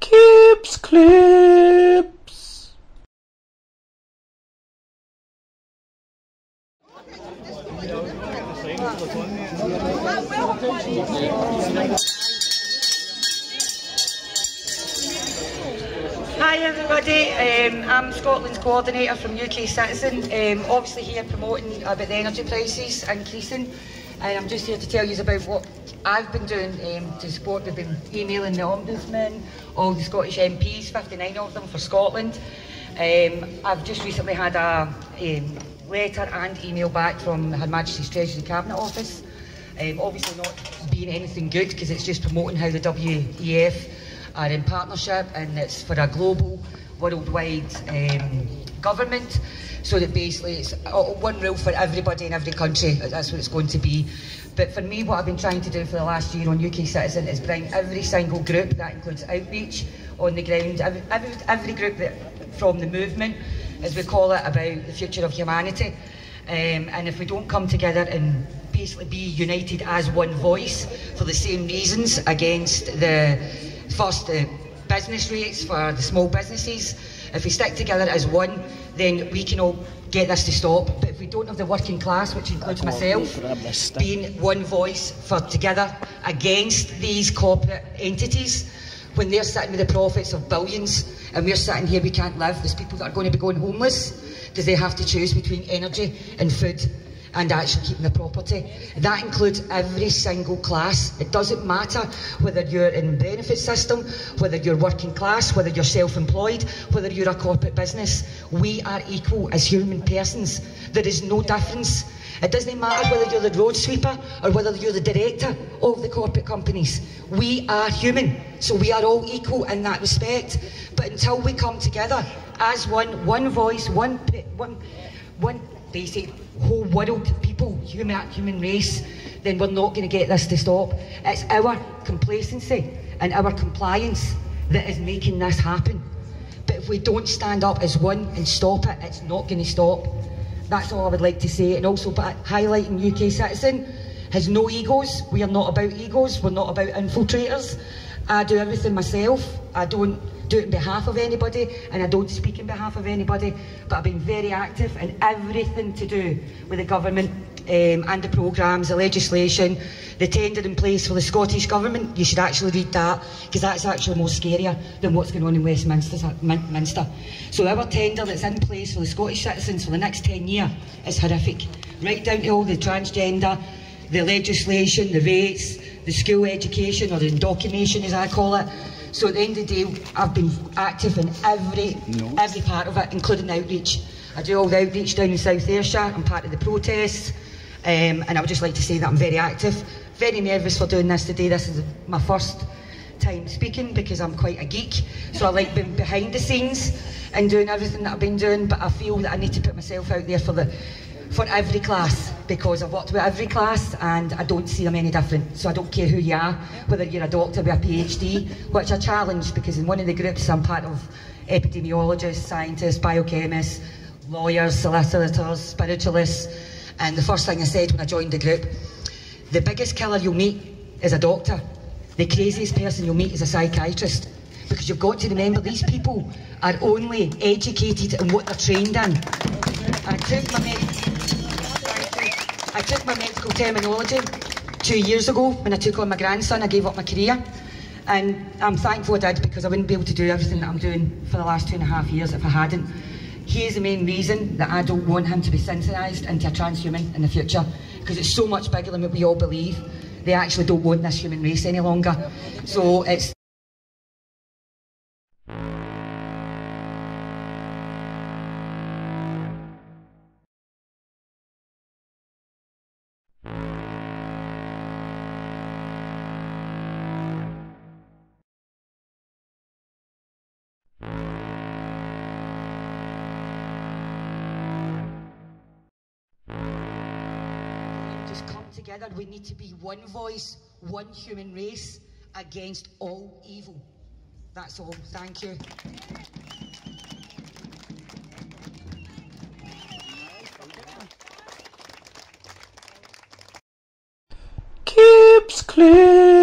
Cips clips. Hi everybody, I'm Scotland's Coordinator from UK Citizen, obviously here promoting about the energy prices increasing, and I'm just here to tell you about what I've been doing to support. We've been emailing the Ombudsman, all the Scottish MPs, 59 of them for Scotland. I've just recently had a letter and email back from Her Majesty's Treasury Cabinet Office, obviously not being anything good because it's just promoting how the WEF are in partnership, and it's for a global, worldwide government, so that basically it's one rule for everybody in every country. That's what it's going to be. But for me, what I've been trying to do for the last year on UK Citizen is bring every single group, that includes outreach on the ground, every group that, from the movement, as we call it, about the future of humanity. And if we don't come together and basically be united as one voice for the same reasons against the business rates for the small businesses, if we stick together as one, then we can all get this to stop. But if we don't have the working class, which includes myself, being one voice for together against these corporate entities, when they're sitting with the profits of billions and we're sitting here, we can't live. There's people that are going to be going homeless because they have to choose between energy and food and actually keeping the property. That includes every single class. It doesn't matter whether you're in the benefit system, whether you're working class, whether you're self-employed, whether you're a corporate business. We are equal as human persons. There is no difference. It doesn't matter whether you're the road sweeper or whether you're the director of the corporate companies. We are human, so we are all equal in that respect. But until we come together as one voice, one basic whole world people, human race, then we're not going to get this to stop. It's our complacency and our compliance that is making this happen. But if we don't stand up as one and stop it, it's not going to stop. That's all I would like to say. And also highlighting UK Citizen has no egos. We are not about egos. We're not about infiltrators. I do everything myself. I don't do it on behalf of anybody, and I don't speak on behalf of anybody, but I've been very active in everything to do with the government and the programmes, the legislation, the tender in place for the Scottish Government. You should actually read that, because that's actually more scarier than what's going on in Westminster. So our tender that's in place for the Scottish citizens for the next 10 years is horrific, right down to all the transgender, the legislation, the rates, the school education, or the indoctrination as I call it. So at the end of the day, I've been active in every part of it, including outreach. I do all the outreach down in South Ayrshire. I'm part of the protests, and I would just like to say that I'm very active. Very nervous for doing this today. This is my first time speaking because I'm quite a geek. So I like being behind the scenes and doing everything that I've been doing, but I feel that I need to put myself out there for every class, because I've worked with every class and I don't see them any different. So I don't care who you are, whether you're a doctor with a PhD, which I challenge, because in one of the groups I'm part of epidemiologists, scientists, biochemists, lawyers, solicitors, spiritualists, and the first thing I said when I joined the group, the biggest killer you'll meet is a doctor. The craziest person you'll meet is a psychiatrist, because you've got to remember these people are only educated in what they're trained in. I took my medical terminology 2 years ago when I took on my grandson. I gave up my career, and I'm thankful I did, because I wouldn't be able to do everything that I'm doing for the last 2.5 years if I hadn't. He is the main reason that I don't want him to be synthesised into a transhuman in the future, because it's so much bigger than what we all believe. They actually don't want this human race any longer. So it's together. We need to be one voice, one human race against all evil. That's all. Thank you. Cips clips.